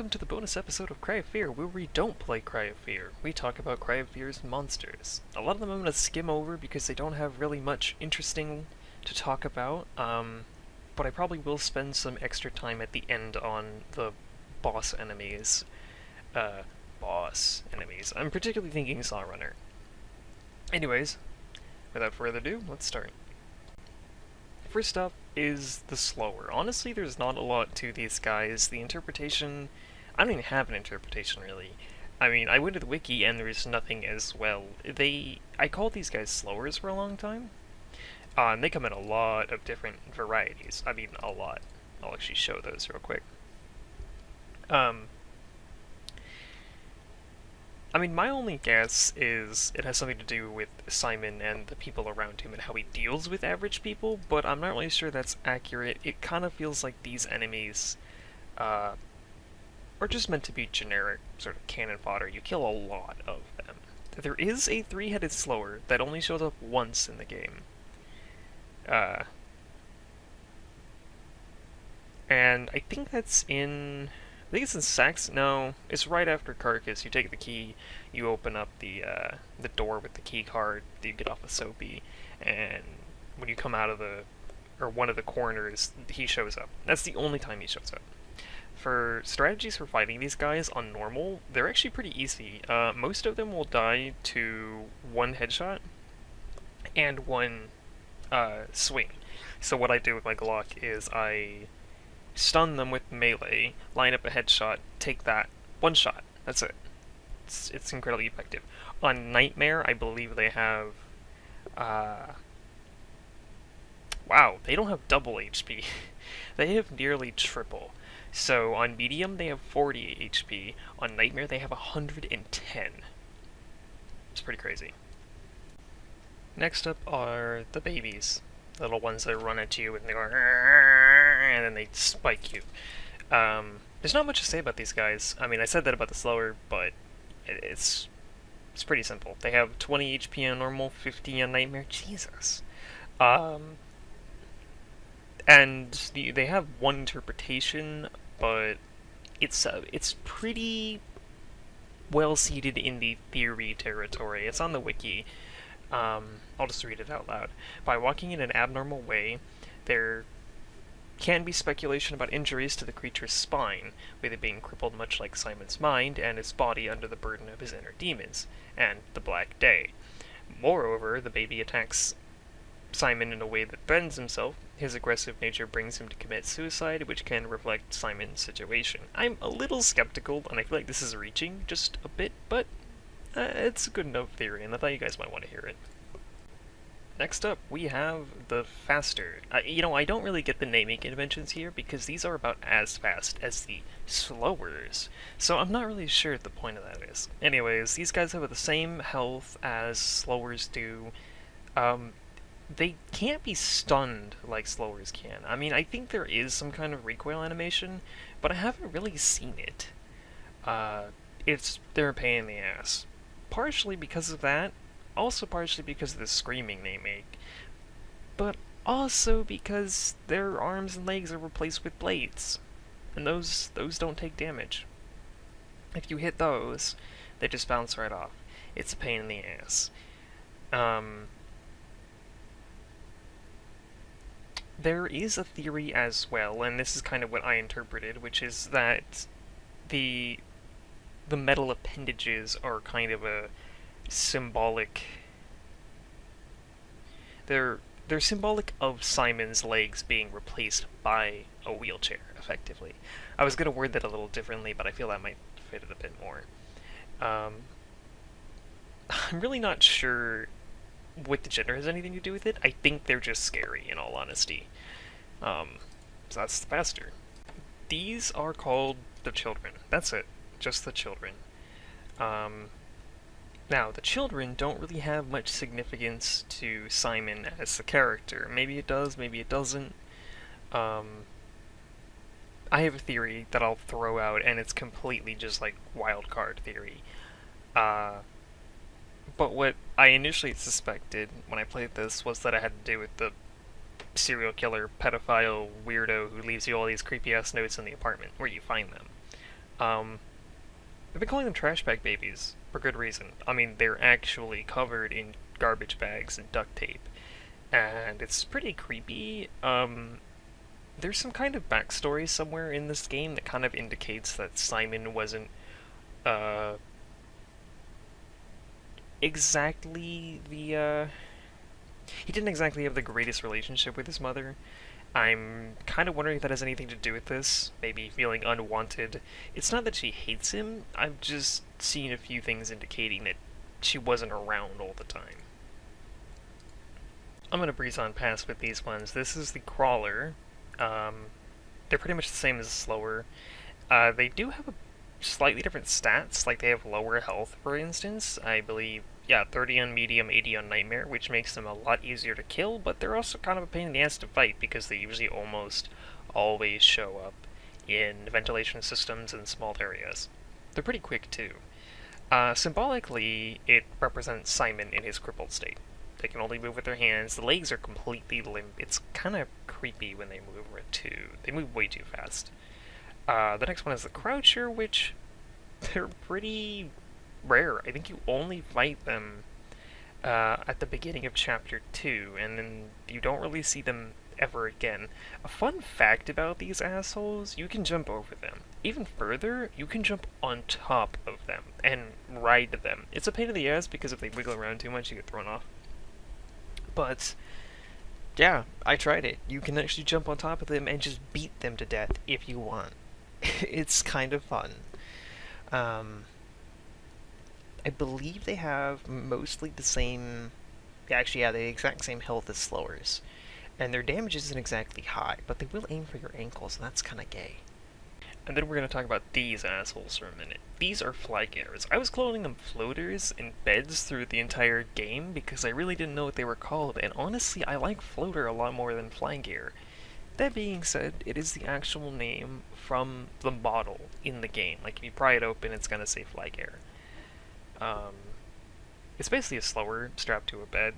welcome to the bonus episode of Cry of Fear, where we don't play Cry of Fear. We talk about Cry of Fear's monsters. A lot of them I'm going to skim over because they don't have really much interesting to talk about, but I probably will spend some extra time at the end on the boss enemies. I'm particularly thinking Saw Runner. Anyways, without further ado, let's start. First up is the slower. Honestly, there's not a lot to these guys. The interpretation... I don't even have an interpretation, really. I mean, I went to the wiki and there's nothing as well. I called these guys slowers for a long time. And they come in a lot of different varieties. I mean, a lot. I'll actually show those real quick. I mean, my only guess is it has something to do with Simon and the people around him and how he deals with average people, but I'm not really sure that's accurate. It kind of feels like these enemies are just meant to be generic sort of cannon fodder. You kill a lot of them. There is a three-headed slower that only shows up once in the game. And I think that's in... I think it's in Sax. No, it's right after Carcass. You take the key, you open up the door with the key card, you get off of Soapy, and when you come out of one of the corners, he shows up. That's the only time he shows up. For strategies for fighting these guys on normal, they're actually pretty easy. Most of them will die to one headshot and one swing. So what I do with my Glock is I stun them with melee, line up a headshot, take that, one shot. That's it. It's incredibly effective. On Nightmare, I believe they have... wow, they don't have double HP. They have nearly triple. So on Medium, they have 40 HP. On Nightmare, they have 110. It's pretty crazy. Next up are the babies. Little ones that run at you and they go, and then they spike you. There's not much to say about these guys. I mean, I said that about the slower, but it's pretty simple. They have 20 HP on normal, 50 on Nightmare. Jesus. And they have one interpretation, but it's pretty well seated in the theory territory. It's on the wiki. I'll just read it out loud. By walking in an abnormal way, there can be speculation about injuries to the creature's spine, with it being crippled much like Simon's mind and its body under the burden of his inner demons, and the Black Day. Moreover, the baby attacks Simon in a way that threatens himself. His aggressive nature brings him to commit suicide, which can reflect Simon's situation. I'm a little skeptical, and I feel like this is reaching just a bit, but it's a good enough theory, and I thought you guys might want to hear it. Next up, we have the Faster. I don't really get the naming conventions here, because these are about as fast as the Slowers, so I'm not really sure what the point of that is. Anyways, these guys have the same health as Slowers do. They can't be stunned like Slowers can. I mean, I think there is some kind of recoil animation, but I haven't really seen it. They're a pain in the ass. Partially because of that, also partially because of the screaming they make, but also because their arms and legs are replaced with blades, and those don't take damage. If you hit those, they just bounce right off. It's a pain in the ass. There is a theory as well, and this is kind of what I interpreted, which is that the metal appendages are kind of a symbolic... They're symbolic of Simon's legs being replaced by a wheelchair, effectively. I was going to word that a little differently, but I feel that might fit it a bit more. I'm really not sure what the gender has anything to do with it. I think they're just scary, in all honesty. So that's the Faster. These are called the Children. That's it. Just the Children. Now, the Children don't really have much significance to Simon as the character. Maybe it does, maybe it doesn't. I have a theory that I'll throw out, and it's completely just like wild card theory. But what I initially suspected when I played this was that it had to do with the serial killer, pedophile, weirdo who leaves you all these creepy-ass notes in the apartment where you find them. Um, I've been calling them trash bag babies for good reason. I mean, they're actually covered in garbage bags and duct tape, and it's pretty creepy. There's some kind of backstory somewhere in this game that kind of indicates that Simon wasn't uh, exactly he didn't exactly have the greatest relationship with his mother. I'm kind of wondering if that has anything to do with this. Maybe feeling unwanted. It's not that she hates him, I've just seen a few things indicating that she wasn't around all the time. I'm gonna breeze on past with these ones. This is the Crawler. Um, they're pretty much the same as the Slower. They do have a slightly different stats, like they have lower health, for instance. I believe, yeah, 30 on Medium, 80 on Nightmare, which makes them a lot easier to kill, but they're also kind of a pain in the ass to fight because they usually almost always show up in ventilation systems in small areas. They're pretty quick, too. Symbolically, it represents Simon in his crippled state. They can only move with their hands. The legs are completely limp. It's kind of creepy when they move, too. They move way too fast. The next one is the Croucher, which they're pretty rare. I think you only fight them at the beginning of Chapter 2, and then you don't really see them ever again. A fun fact about these assholes, you can jump over them. Even further, you can jump on top of them and ride them. It's a pain in the ass because if they wiggle around too much, you get thrown off. But yeah, I tried it. You can actually jump on top of them and just beat them to death if you want. It's kind of fun. Um, I believe they have mostly the same... Actually, yeah, the exact same health as Slowers. And their damage isn't exactly high, but they will aim for your ankles, and that's kind of gay. And then we're going to talk about these assholes for a minute. These are flygares. I was calling them floaters and beds through the entire game because I really didn't know what they were called, and honestly, I like floater a lot more than flygare. That being said, it is the actual name from the model in the game. Like, if you pry it open, it's going to say flygare. It's basically a slower strapped to a bed.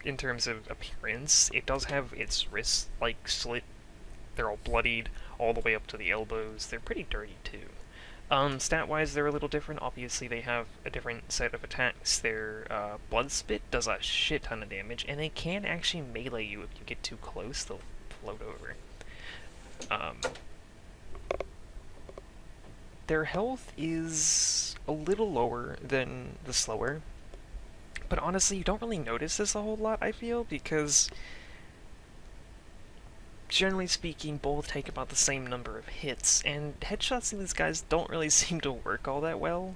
In terms of appearance, it does have its wrists, like, slit. They're all bloodied all the way up to the elbows. They're pretty dirty, too. Stat-wise, they're a little different. Obviously, they have a different set of attacks. Their Blood Spit does a shit ton of damage, and they can actually melee you if you get too close. They'll float over. Their health is a little lower than the Slower, but honestly, you don't really notice this a whole lot, I feel, because generally speaking, both take about the same number of hits, and headshots in these guys don't really seem to work all that well.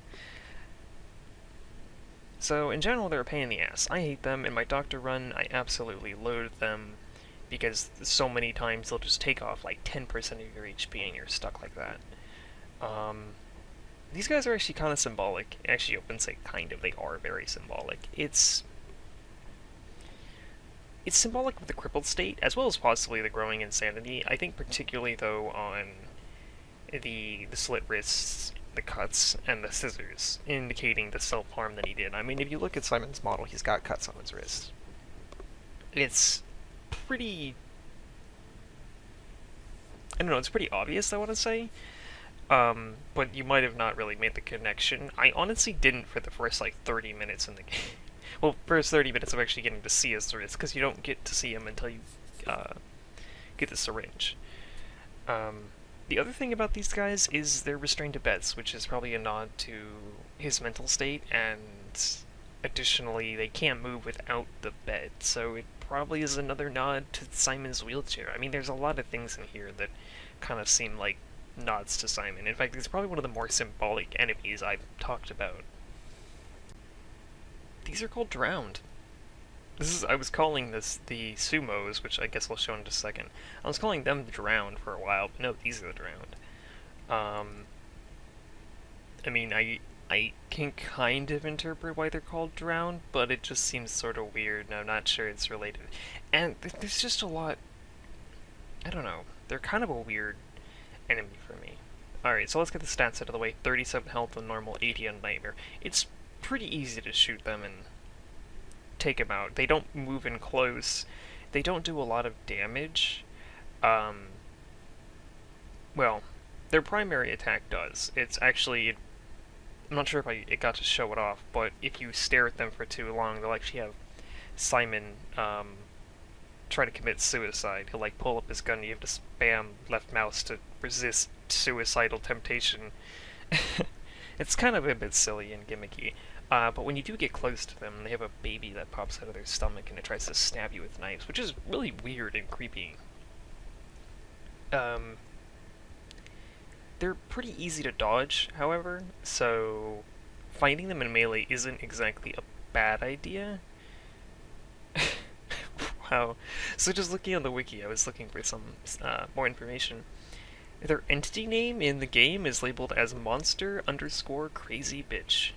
So, in general, they're a pain in the ass. I hate them. In my Doctor run, I absolutely loathe them, because so many times they'll just take off like 10% of your HP and you're stuck like that. These guys are actually kind of symbolic. Actually, I wouldn't say kind of, they are very symbolic. It's symbolic of the crippled state, as well as possibly the growing insanity. I think particularly, though, on the slit wrists, the cuts, and the scissors, indicating the self-harm that he did. I mean, if you look at Simon's model, he's got cuts on his wrists. It's pretty... I don't know, it's pretty obvious, I want to say. But you might have not really made the connection. I honestly didn't for the first, like, 30 minutes in the game. Well, first 30 minutes of actually getting to see his wrist, because you don't get to see him until you get the syringe. The other thing about these guys is they're restrained to beds, which is probably a nod to his mental state, and additionally, they can't move without the bed, so it probably is another nod to Simon's wheelchair. I mean, there's a lot of things in here that kind of seem like nods to Simon. In fact, it's probably one of the more symbolic enemies I've talked about. These are called Drowned. I was calling this the Sumos, which I guess I'll show in just a second. I was calling them Drowned for a while, but no, these are the Drowned. I mean, I can kind of interpret why they're called Drowned, but it just seems sort of weird, and I'm not sure it's related. And there's just a lot... I don't know. They're kind of a weird enemy for me. Alright, so let's get the stats out of the way. 37 health on normal, 80 on Nightmare. It's pretty easy to shoot them and take them out. They don't move in close. They don't do a lot of damage. Well, Their primary attack does. It's actually, I'm not sure if it got to show it off, but if you stare at them for too long, they'll actually have Simon try to commit suicide. He'll like pull up his gun and you have to spam left mouse to resist suicidal temptation. It's kind of a bit silly and gimmicky. But when you do get close to them, they have a baby that pops out of their stomach and it tries to stab you with knives, which is really weird and creepy. They're pretty easy to dodge, however, so fighting them in melee isn't exactly a bad idea. Wow. So just looking on the wiki, I was looking for some more information. Their entity name in the game is labeled as monster underscore crazy bitch.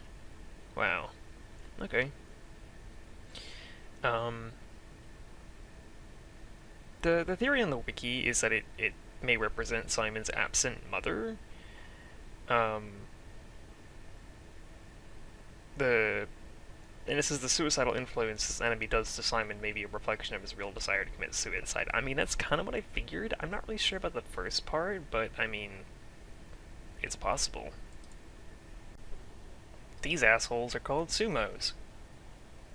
Wow. Okay. The theory on the wiki is that it may represent Simon's absent mother. And this is the suicidal influence this enemy does to Simon may be a reflection of his real desire to commit suicide. I mean, that's kind of what I figured. I'm not really sure about the first part, but I mean, it's possible. These assholes are called Sumos.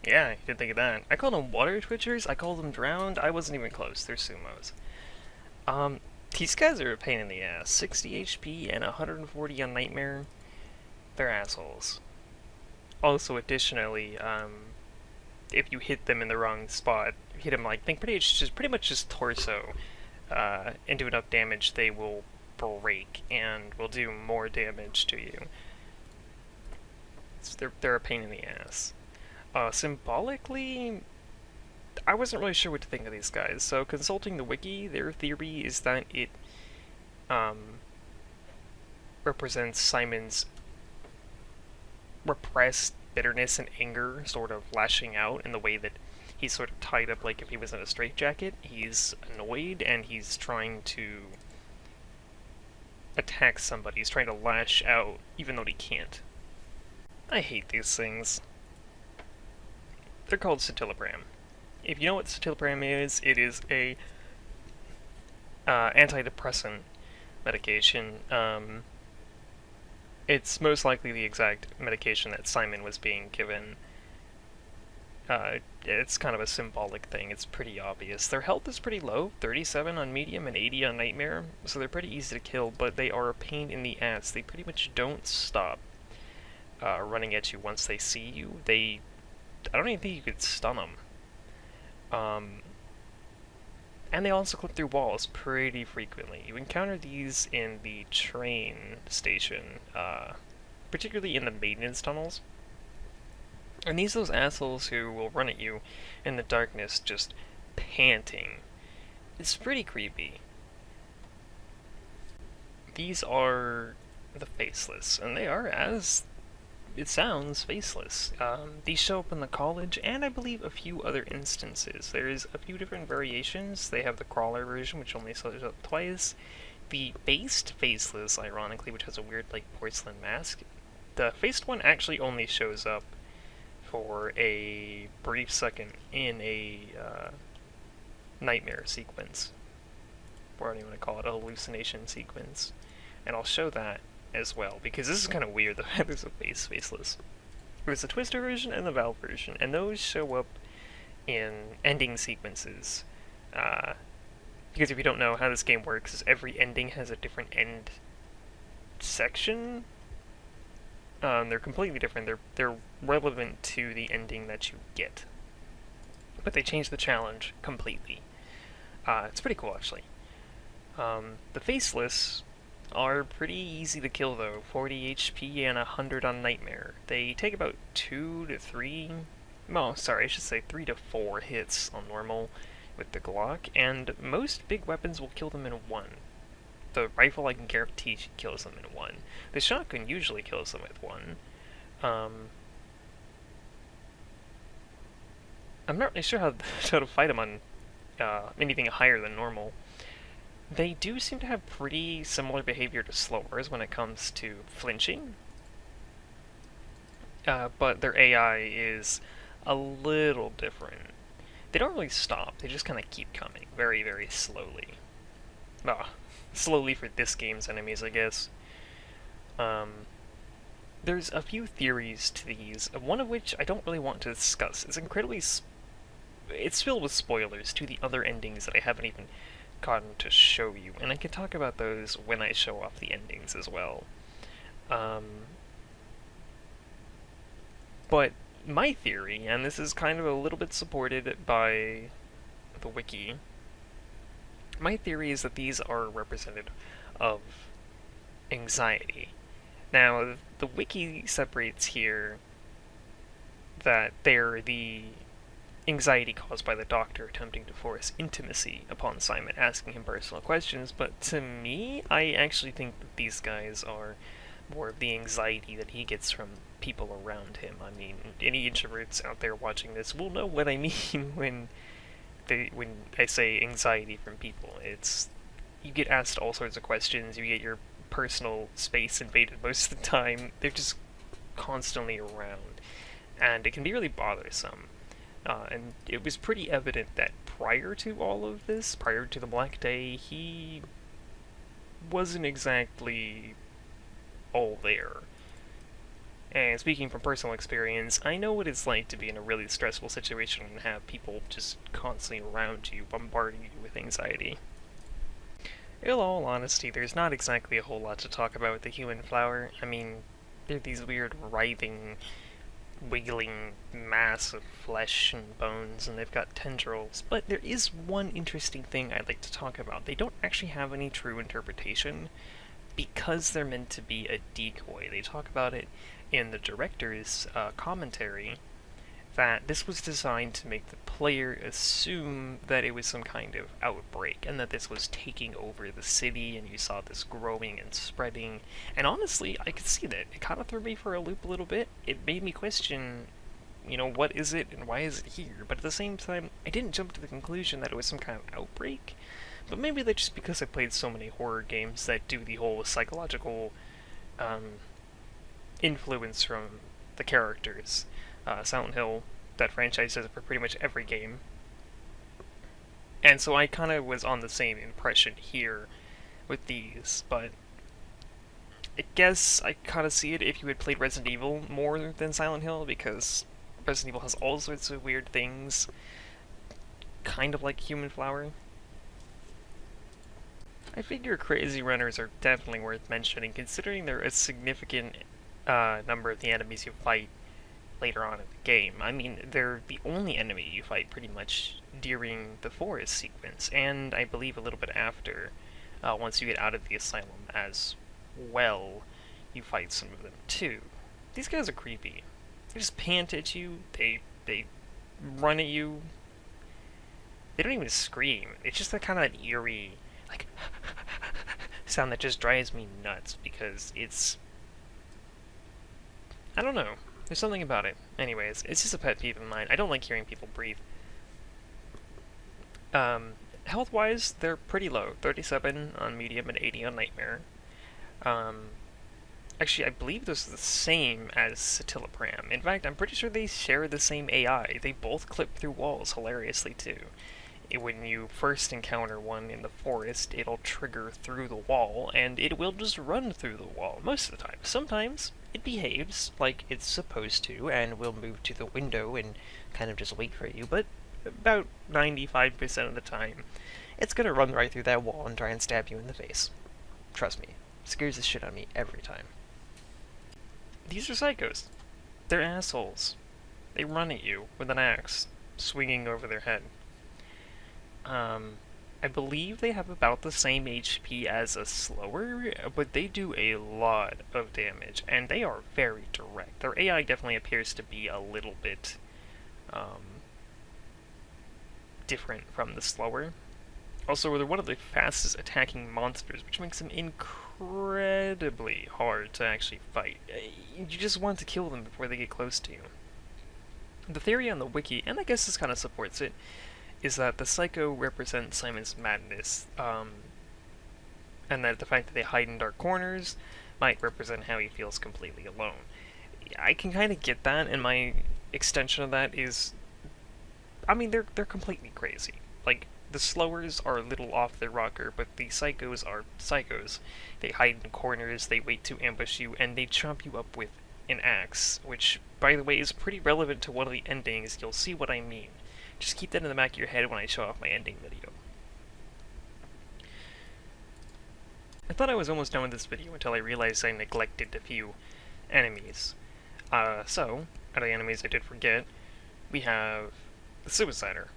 Yeah, you didn't think of that. I called them water twitchers, I called them drowned, I wasn't even close. They're Sumos. These guys are a pain in the ass. 60 HP and 140 on Nightmare. They're assholes. Also, additionally, if you hit them in the wrong spot, hit them like, pretty much just torso, and do enough damage, they will break and will do more damage to you. So they're a pain in the ass. Symbolically, I wasn't really sure what to think of these guys, so consulting the wiki, their theory is that it represents Simon's repressed bitterness and anger sort of lashing out in the way that he's sort of tied up like if he was in a straitjacket. He's annoyed and he's trying to attack somebody. He's trying to lash out even though he can't. I hate these things. They're called citalopram. If you know what citalopram is, it is a antidepressant medication. It's most likely the exact medication that Simon was being given. It's kind of a symbolic thing. It's pretty obvious. Their health is pretty low, 37 on medium and 80 on nightmare, so they're pretty easy to kill, but they are a pain in the ass. They pretty much don't stop running at you once they see you. I don't even think you could stun them. And they also clip through walls pretty frequently. You encounter these in the train station, particularly in the maintenance tunnels. And these are those assholes who will run at you in the darkness just panting. It's pretty creepy. These are the Faceless, and they are, as it sounds, faceless. These show up in the college, and I believe a few other instances. There's a few different variations. They have the crawler version, which only shows up twice. The based Faceless, ironically, which has a weird, like, porcelain mask. The faced one actually only shows up for a brief second in a nightmare sequence. Or I don't even want to call it a hallucination sequence. And I'll show that as well, because this is kind of weird that there's a faceless. There's a Twister version and the Valve version, and those show up in ending sequences. Because if you don't know how this game works, is every ending has a different end section. They're completely different. They're relevant to the ending that you get, but they change the challenge completely. It's pretty cool, actually. The Faceless are pretty easy to kill, though. 40 HP and 100 on Nightmare. They take about 2 to 3... Oh, sorry, I should say 3 to 4 hits on normal with the Glock, and most big weapons will kill them in 1. The rifle, I can guarantee, kills them in 1. The shotgun usually kills them with 1. I'm not really sure how to fight them on anything higher than normal. They do seem to have pretty similar behavior to slowers when it comes to flinching, but their AI is a little different. They don't really stop, they just kind of keep coming, very, very slowly. Ah, slowly for this game's enemies, I guess. Um, there's a few theories to these, one of which I don't really want to discuss. It's filled with spoilers to the other endings that I haven't even gotten to show you, and I can talk about those when I show off the endings as well. Um, but my theory, and this is kind of a little bit supported by the wiki, my theory is that these are representative of anxiety. Now, the wiki separates here that they're the anxiety caused by the Doctor attempting to force intimacy upon Simon, asking him personal questions, but to me, I actually think that these guys are more of the anxiety that he gets from people around him. I mean, any introverts out there watching this will know what I mean when I say anxiety from people. It's you get asked all sorts of questions, you get your personal space invaded most of the time. They're just constantly around, and it can be really bothersome. And it was pretty evident that prior to all of this, prior to the Black Day, he wasn't exactly all there. And speaking from personal experience, I know what it's like to be in a really stressful situation and have people just constantly around you, bombarding you with anxiety. In all honesty, there's not exactly a whole lot to talk about with the human flower. I mean, they're these weird writhing, wiggling mass of flesh and bones, and they've got tendrils. But there is one interesting thing I'd like to talk about. They don't actually have any true interpretation because they're meant to be a decoy. They talk about it in the director's commentary that this was designed to make the player assume that it was some kind of outbreak and that this was taking over the city, and you saw this growing and spreading. And honestly, I could see that. It kind of threw me for a loop a little bit. It made me question, what is it and why is it here? But at the same time, I didn't jump to the conclusion that it was some kind of outbreak. But maybe that's just because I played so many horror games that do the whole psychological influence from the characters. Silent Hill, that franchise does it for pretty much every game. And so I kind of was on the same impression here with these, but I guess I kind of see it if you had played Resident Evil more than Silent Hill, because Resident Evil has all sorts of weird things, kind of like Human Flower. I figure Crazy Runners are definitely worth mentioning, considering they're a significant number of the enemies you fight later on in the game. I mean, they're the only enemy you fight pretty much during the forest sequence, and I believe a little bit after, once you get out of the asylum as well, you fight some of them too. These guys are creepy. They just pant at you, they run at you. They don't even scream. It's just that kind of that eerie, like, sound that just drives me nuts, because it's... I don't know. There's something about it. Anyways, it's just a pet peeve of mine. I don't like hearing people breathe. Health-wise, they're pretty low. 37 on medium and 80 on nightmare. Actually, I believe those are the same as Citalopram. In fact, I'm pretty sure they share the same AI. They both clip through walls hilariously, too. When you first encounter one in the forest, it'll trigger through the wall, and it will just run through the wall most of the time. Sometimes it behaves like it's supposed to, and will move to the window and kind of just wait for you, but about 95% of the time, it's gonna run right through that wall and try and stab you in the face. Trust me, it scares the shit out of me every time. These are psychos. They're assholes. They run at you with an axe, swinging over their head. I believe they have about the same HP as a slower, but they do a lot of damage, and they are very direct. Their AI definitely appears to be a little bit, different from the slower. Also, they're one of the fastest attacking monsters, which makes them incredibly hard to actually fight. You just want to kill them before they get close to you. The theory on the wiki, and I guess this kind of supports it, is that the psycho represents Simon's madness, and that the fact that they hide in dark corners might represent how he feels completely alone. I can kind of get that, and my extension of that is, I mean, they're completely crazy. Like, The slowers are a little off their rocker, but the psychos are psychos. They hide in corners, they wait to ambush you, and they chomp you up with an axe, which, by the way, is pretty relevant to one of the endings. You'll see what I mean. Just keep that in the back of your head when I show off my ending video. I thought I was almost done with this video until I realized I neglected a few enemies. So, out of the enemies I did forget, we have the Suicider.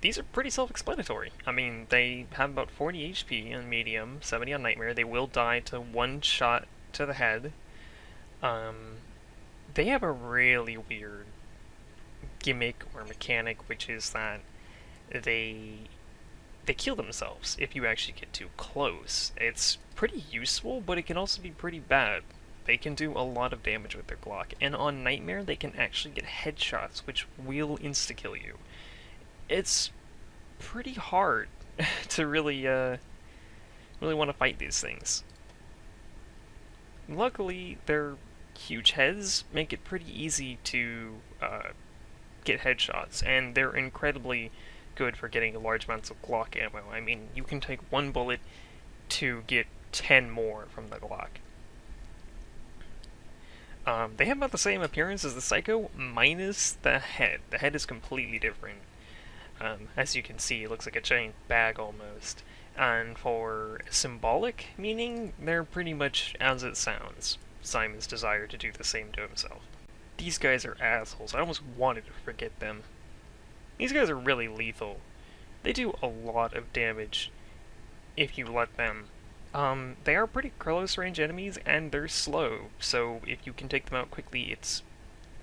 These are pretty self-explanatory. I mean, they have about 40 HP on medium, 70 on nightmare. They will die to one shot to the head. They have a really weird gimmick or mechanic, which is that they kill themselves if you actually get too close. It's pretty useful, but it can also be pretty bad. They can do a lot of damage with their Glock, and on nightmare they can actually get headshots, which will insta-kill you. It's pretty hard to really want to fight these things. Luckily, their huge heads make it pretty easy to get headshots, and they're incredibly good for getting large amounts of Glock ammo. I mean, you can take one bullet to get 10 more from the Glock. They have about the same appearance as the Psycho, minus the head. The head is completely different. As you can see, it looks like a giant bag almost. And for symbolic meaning, they're pretty much as it sounds. Simon's desire to do the same to himself. These guys are assholes. I almost wanted to forget them. These guys are really lethal. They do a lot of damage if you let them. They are pretty close range enemies, and they're slow, so if you can take them out quickly, it's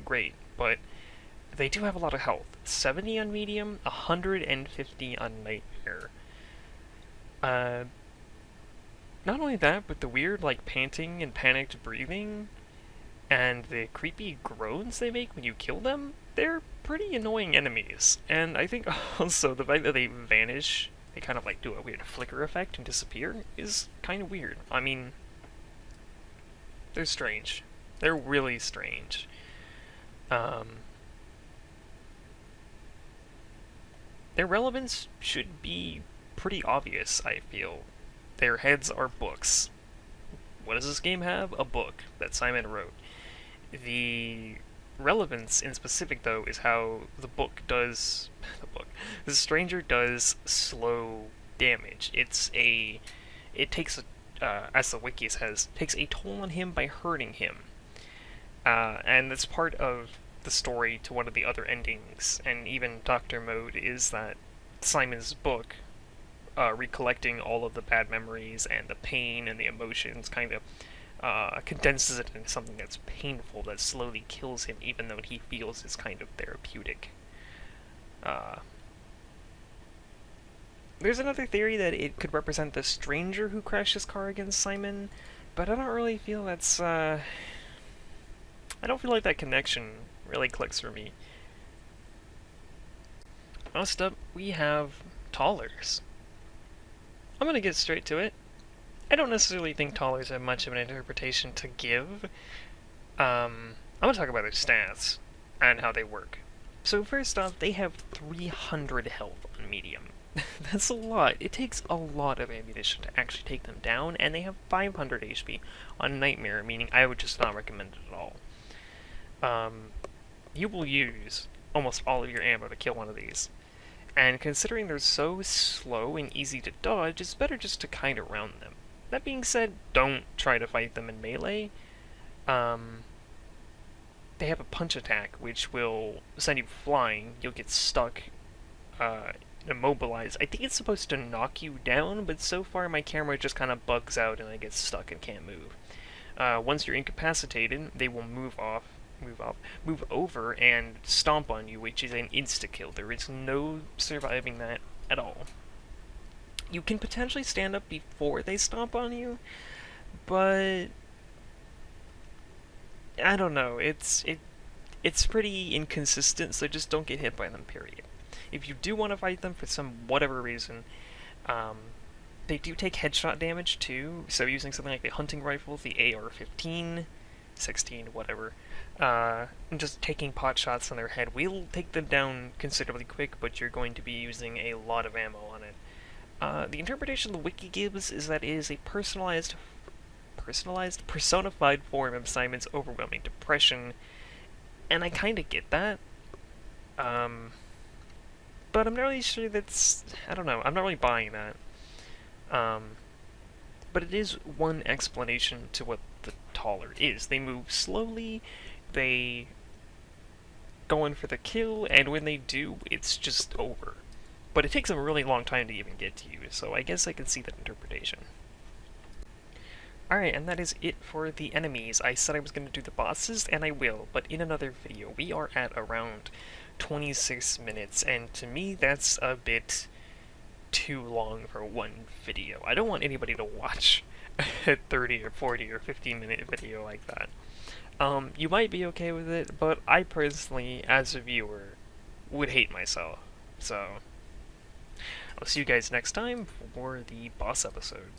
great. But they do have a lot of health. 70 on medium, 150 on nightmare. Not only that, but the weird, like, panting and panicked breathing, and the creepy groans they make when you kill them, they're pretty annoying enemies. And I think also the fact that they vanish, they kind of like do a weird flicker effect and disappear, is kind of weird. I mean, they're strange. They're really strange. Their relevance should be pretty obvious, I feel. Their heads are books. What does this game have? A book that Simon wrote. The relevance in specific, though, is how the book does... The stranger does slow damage. It takes, as the wiki says, takes a toll on him by hurting him. And that's part of the story to one of the other endings, and even Doctor Mode, is that Simon's book, recollecting all of the bad memories and the pain and the emotions, kind of condenses it into something that's painful, that slowly kills him, even though he feels it's kind of therapeutic. There's another theory that it could represent the stranger who crashed his car against Simon, but I don't really feel that's, I don't feel like that connection really clicks for me. Next up, we have Tollers. I'm gonna get straight to it. I don't necessarily think Tollers have much of an interpretation to give. I'm gonna talk about their stats and how they work. So first off, they have 300 health on medium. That's a lot. It takes a lot of ammunition to actually take them down, and they have 500 HP on Nightmare, meaning I would just not recommend it at all. You will use almost all of your ammo to kill one of these. And considering they're so slow and easy to dodge, it's better just to kite around them. That being said, don't try to fight them in melee. They have a punch attack, which will send you flying. You'll get stuck, immobilized. I think it's supposed to knock you down, but so far my camera just kind of bugs out and I get stuck and can't move. Once you're incapacitated, they will move over and stomp on you, which is an insta-kill. There is no surviving that at all. You can potentially stand up before they stomp on you, but I don't know. It's pretty inconsistent, so just don't get hit by them, period. If you do want to fight them for whatever reason, they do take headshot damage too, so using something like the hunting rifle, the AR-15, 16, whatever, and just taking pot shots on their head will take them down considerably quick, but you're going to be using a lot of ammo on it. The interpretation the wiki gives is that it is a personified form of Simon's overwhelming depression, and I kind of get that. But I'm not really sure that's... I don't know, I'm not really buying that. But it is one explanation to what the taller is. They move slowly, they go in for the kill, and when they do, it's just over. But it takes them a really long time to even get to you, so I guess I can see that interpretation. Alright, and that is it for the enemies. I said I was going to do the bosses, and I will, but in another video. We are at around 26 minutes, and to me that's a bit too long for one video. I don't want anybody to watch a 30 or 40 or 50-minute video like that. You might be okay with it, but I personally, as a viewer, would hate myself. So, I'll see you guys next time for the boss episode.